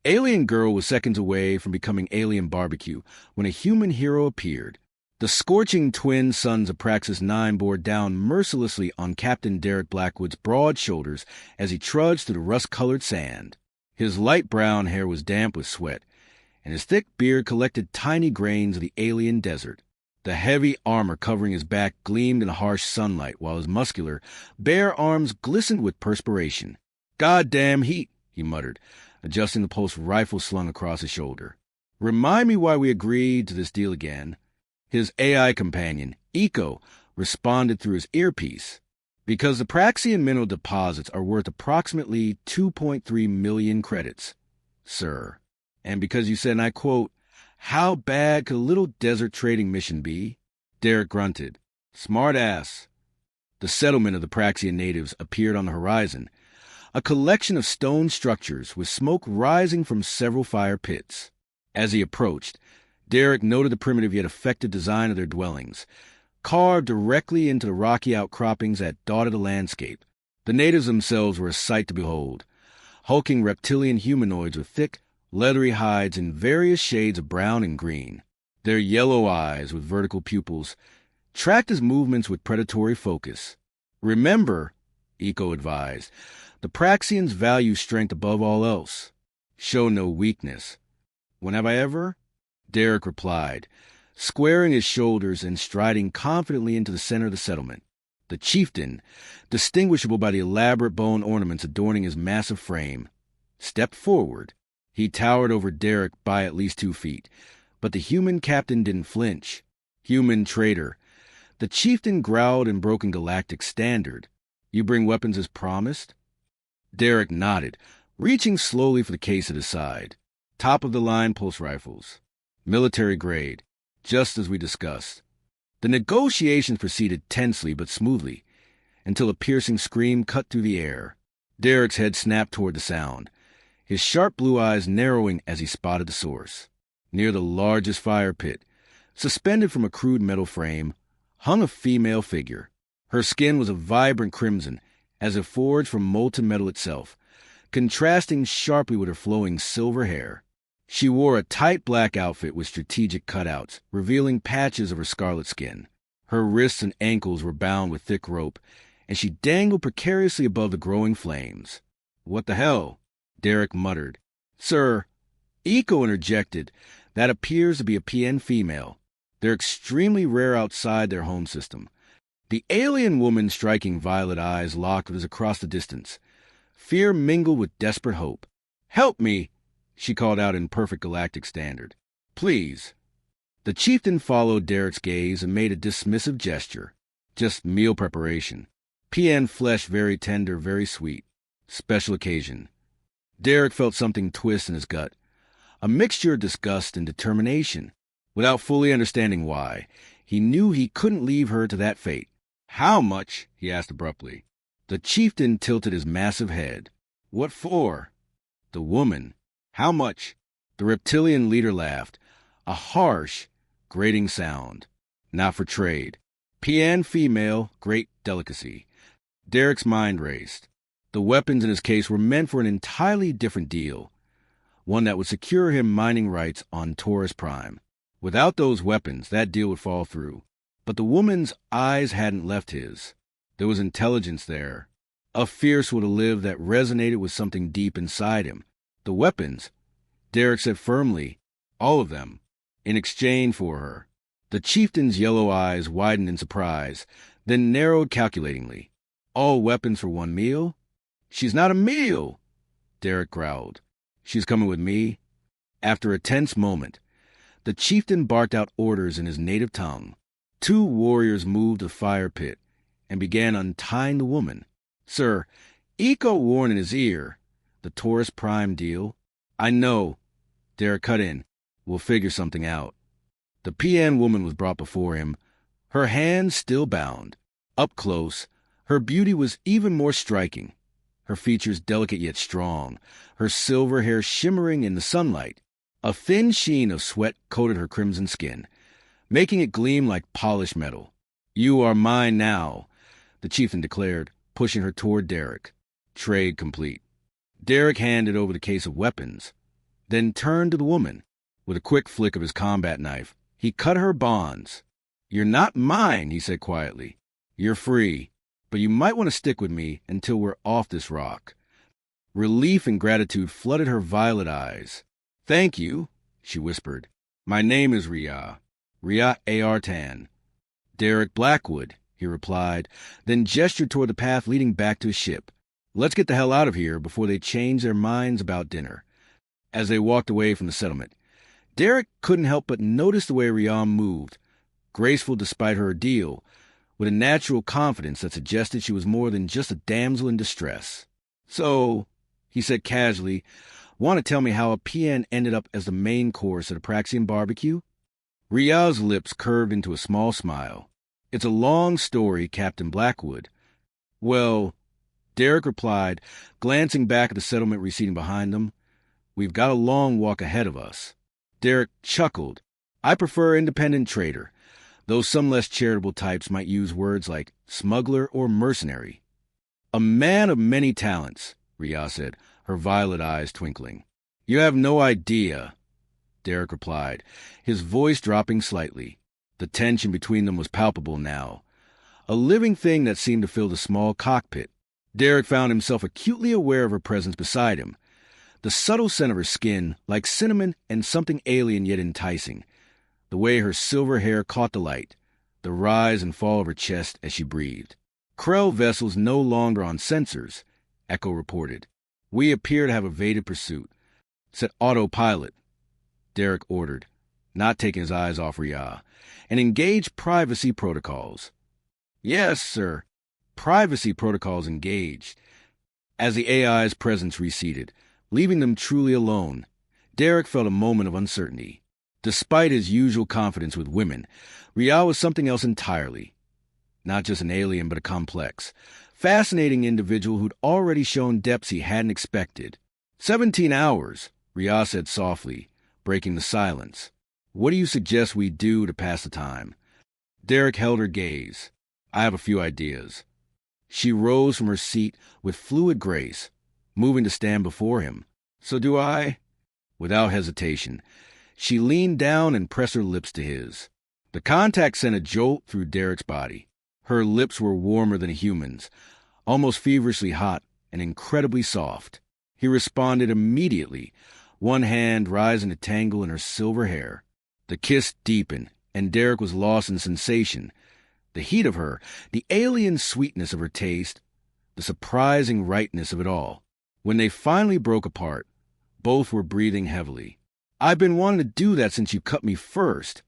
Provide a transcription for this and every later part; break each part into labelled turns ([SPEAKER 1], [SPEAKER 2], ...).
[SPEAKER 1] Alien Girl was seconds away from becoming Alien Barbecue when a human hero appeared. The scorching twin suns of Praxis 9 bore down mercilessly on Captain Derek Blackwood's broad shoulders as he trudged through the rust-colored sand. His light brown hair was damp with sweat, and his thick beard collected tiny grains of the alien desert. The heavy armor covering his back gleamed in the harsh sunlight, while his muscular, bare arms glistened with perspiration. "Goddamn heat," he muttered, adjusting the pulse rifle slung across his shoulder. "Remind me why we agreed to this deal again." His AI companion, Eco, responded through his earpiece. "Because the Praxian mineral deposits are worth approximately 2.3 million credits, sir. And because you said, and I quote, 'How bad could a little desert trading mission be?'" Derek grunted. "Smart ass." The settlement of the Praxian natives appeared on the horizon, a collection of stone structures with smoke rising from several fire pits. As he approached, Derek noted the primitive yet effective design of their dwellings, carved directly into the rocky outcroppings that dotted the landscape. The natives themselves were a sight to behold, hulking reptilian humanoids with thick, leathery hides in various shades of brown and green. Their yellow eyes, with vertical pupils, tracked his movements with predatory focus. "Remember," Eco advised, "the Praxians value strength above all else. Show no weakness." "When have I ever?" Derek replied, squaring his shoulders and striding confidently into the center of the settlement. The chieftain, distinguishable by the elaborate bone ornaments adorning his massive frame, stepped forward. He towered over Derek by at least 2 feet, but the human captain didn't flinch. "Human traitor." The chieftain growled in broken galactic standard. "You bring weapons as promised?" Derek nodded, reaching slowly for the case at his side. Top-of-the-line pulse rifles. Military grade, just as we discussed. The negotiations proceeded tensely but smoothly, until a piercing scream cut through the air. Derek's head snapped toward the sound, his sharp blue eyes narrowing as he spotted the source. Near the largest fire pit, suspended from a crude metal frame, hung a female figure. Her skin was a vibrant crimson, as if forged from molten metal itself, contrasting sharply with her flowing silver hair. She wore a tight black outfit with strategic cutouts, revealing patches of her scarlet skin. Her wrists and ankles were bound with thick rope, and she dangled precariously above the growing flames. "What the hell?" Derek muttered. "Sir," Eco interjected, "that appears to be a PN female. They're extremely rare outside their home system." The alien woman's striking violet eyes locked with his across the distance. Fear mingled with desperate hope. "Help me!" she called out in perfect galactic standard. "Please." The chieftain followed Derek's gaze and made a dismissive gesture. "Just meal preparation. PN flesh very tender, very sweet. Special occasion." Derek felt something twist in his gut, a mixture of disgust and determination. Without fully understanding why, he knew he couldn't leave her to that fate. "How much?" he asked abruptly. The chieftain tilted his massive head. "What for?" "The woman. How much?" The reptilian leader laughed, a harsh, grating sound. "Not for trade. PN female, great delicacy." Derek's mind raced. The weapons in his case were meant for an entirely different deal, one that would secure him mining rights on Taurus Prime. Without those weapons, that deal would fall through. But the woman's eyes hadn't left his. There was intelligence there, a fierce will to live that resonated with something deep inside him. The weapons, Derek said firmly, all of them, in exchange for her. The chieftain's yellow eyes widened in surprise, then narrowed calculatingly. "All weapons for one meal?" "She's not a meal," Derek growled. "She's coming with me." After a tense moment, the chieftain barked out orders in his native tongue. 2 warriors moved to the fire pit and began untying the woman. "Sir," Eco warned in his ear, "the Taurus Prime deal." "I know." Derek cut in. "We'll figure something out." The PN woman was brought before him, her hands still bound. Up close, her beauty was even more striking, her features delicate yet strong, her silver hair shimmering in the sunlight. A thin sheen of sweat coated her crimson skin, making it gleam like polished metal. "You are mine now," the chieftain declared, pushing her toward Derek. Trade complete. Derek handed over the case of weapons. then turned to the woman. With a quick flick of his combat knife, he cut her bonds. "You're not mine," he said quietly. "You're free, but you might want to stick with me until we're off this rock." Relief and gratitude flooded her violet eyes. "Thank you," she whispered. "My name is Riya Art. "Derek Blackwood," he replied, then gestured toward the path leading back to his ship. "Let's get the hell out of here before they change their minds about dinner." As they walked away from the settlement, Derek couldn't help but notice the way Riya moved, graceful despite her ordeal, with a natural confidence that suggested she was more than just a damsel in distress. "So," he said casually, "want to tell me how a PN ended up as the main course at a Parisian barbecue?" Riya's lips curved into a small smile. "It's a long story, Captain Blackwood." "Well," Derek replied, glancing back at the settlement receding behind them, "we've got a long walk ahead of us." Derek chuckled. "I prefer independent trader, though some less charitable types might use words like smuggler or mercenary." "A man of many talents," Riya said, her violet eyes twinkling. "You have no idea," Derek replied, his voice dropping slightly. The tension between them was palpable now, a living thing that seemed to fill the small cockpit. Derek found himself acutely aware of her presence beside him, the subtle scent of her skin, like cinnamon and something alien yet enticing, the way her silver hair caught the light, the rise and fall of her chest as she breathed. "Krell vessels no longer on sensors," Echo reported. "We appear to have evaded pursuit." "Set autopilot," Derek ordered, not taking his eyes off Riya, "and engage privacy protocols." "Yes, sir." Privacy protocols engaged. As the AI's presence receded, leaving them truly alone, Derek felt a moment of uncertainty. Despite his usual confidence with women, Riya was something else entirely. Not just an alien, but a complex, fascinating individual who'd already shown depths he hadn't expected. 17 hours, Riya said softly, breaking the silence. "What do you suggest we do to pass the time?" Derek held her gaze. "I have a few ideas." She rose from her seat with fluid grace, moving to stand before him. "So do I?" Without hesitation, she leaned down and pressed her lips to his. The contact sent a jolt through Derek's body. Her lips were warmer than a human's, almost feverishly hot and incredibly soft. He responded immediately, one hand rising to tangle in her silver hair. The kiss deepened, and Derek was lost in sensation. The heat of her, the alien sweetness of her taste, the surprising rightness of it all. When they finally broke apart, both were breathing heavily. "I've been wanting to do that since you cut me first,"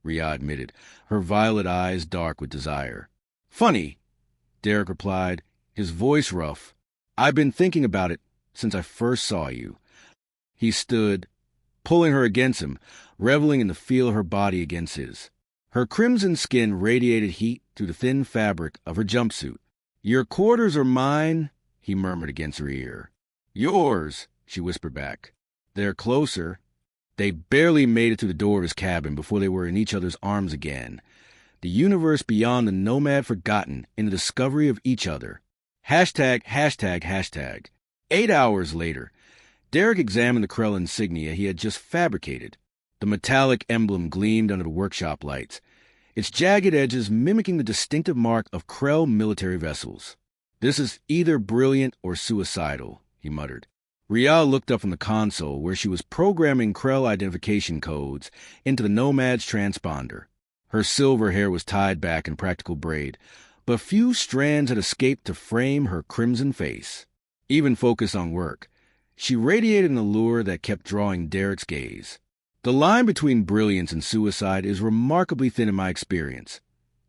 [SPEAKER 1] Riya admitted, her violet eyes dark with desire. "Funny," Derek replied, his voice rough. "I've been thinking about it since I first saw you." He stood, pulling her against him, reveling in the feel of her body against his. Her crimson skin radiated heat through the thin fabric of her jumpsuit. "Your quarters are mine," he murmured against her ear. "Yours," she whispered back. "They're closer." They barely made it through the door of his cabin before they were in each other's arms again. The universe beyond the nomad forgotten in the discovery of each other. Hashtag. 8 hours later, Derek examined the Krell insignia he had just fabricated. The metallic emblem gleamed under the workshop lights, its jagged edges mimicking the distinctive mark of Krell military vessels. "This is either brilliant or suicidal," he muttered. Riya looked up from the console where she was programming Krell identification codes into the Nomad's transponder. Her silver hair was tied back in practical braid, but few strands had escaped to frame her crimson face. Even focused on work, she radiated an allure that kept drawing Derek's gaze. "The line between brilliance and suicide is remarkably thin in my experience,"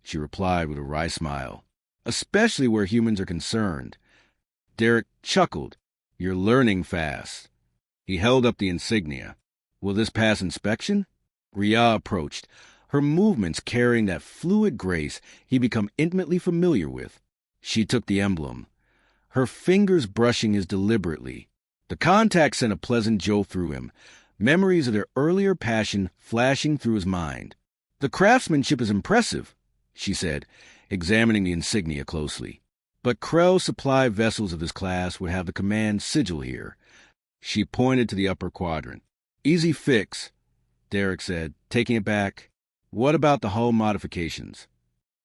[SPEAKER 1] she replied with a wry smile, "especially where humans are concerned." Derek chuckled. "You're learning fast." He held up the insignia. "Will this pass inspection?" Riya approached, her movements carrying that fluid grace he'd become intimately familiar with. She took the emblem, her fingers brushing his deliberately. The contact sent a pleasant jolt through him, memories of their earlier passion flashing through his mind. "The craftsmanship is impressive," she said, examining the insignia closely. "But Krell supply vessels of this class would have the command sigil here." She pointed to the upper quadrant. Easy fix, Derek said, taking it back. What about the hull modifications?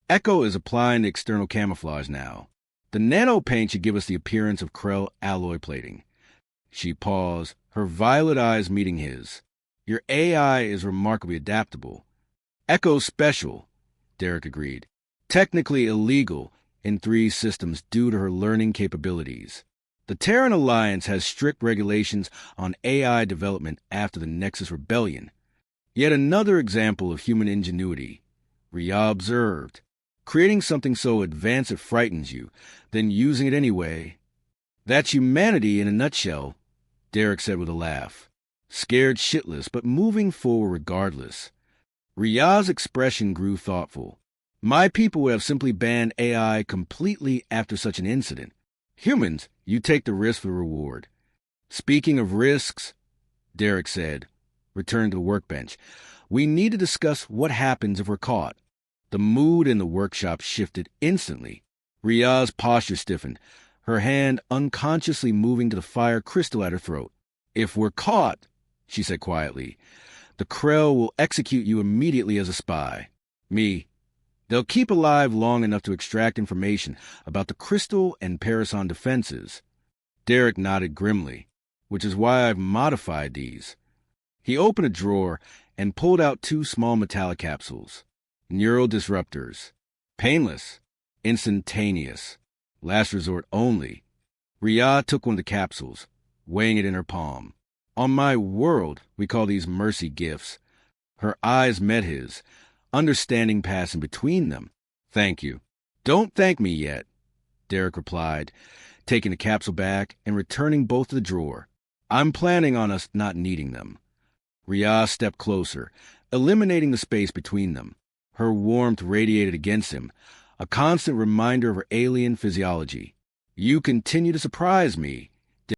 [SPEAKER 1] Echo is applying the external camouflage now. The nano paint should give us the appearance of Krell alloy plating. She paused, her violet eyes meeting his. Your AI is remarkably adaptable. Echo's special, Derek agreed. Technically illegal in 3 systems due to her learning capabilities. The Terran Alliance has strict regulations on AI development after the Nexus Rebellion. Yet another example of human ingenuity, Riya observed. Creating something so advanced it frightens you, then using it anyway. That's humanity in a nutshell, Derek said with a laugh. Scared shitless, but moving forward regardless. Riya's expression grew thoughtful. My people would have simply banned AI completely after such an incident. Humans, you take the risk for the reward. Speaking of risks, Derek said, returning to the workbench, we need to discuss what happens if we're caught. The mood in the workshop shifted instantly. Riya's posture stiffened, her hand unconsciously moving to the fire crystal at her throat. If we're caught, she said quietly, the Krell will execute you immediately as a spy. Me. They'll keep alive long enough to extract information about the crystal and Parisian defenses. Derek nodded grimly, which is why I've modified these. He opened a drawer and pulled out 2 small metallic capsules. Neural disruptors. Painless. Instantaneous. Last resort only. Riya took one of the capsules, weighing it in her palm. On my world, we call these mercy gifts. Her eyes met his, understanding passing between them. Thank you. Don't thank me yet, Derek replied, taking the capsule back and returning both to the drawer. I'm planning on us not needing them. Riya stepped closer, eliminating the space between them. Her warmth radiated against him, a constant reminder of her alien physiology. You continue to surprise me,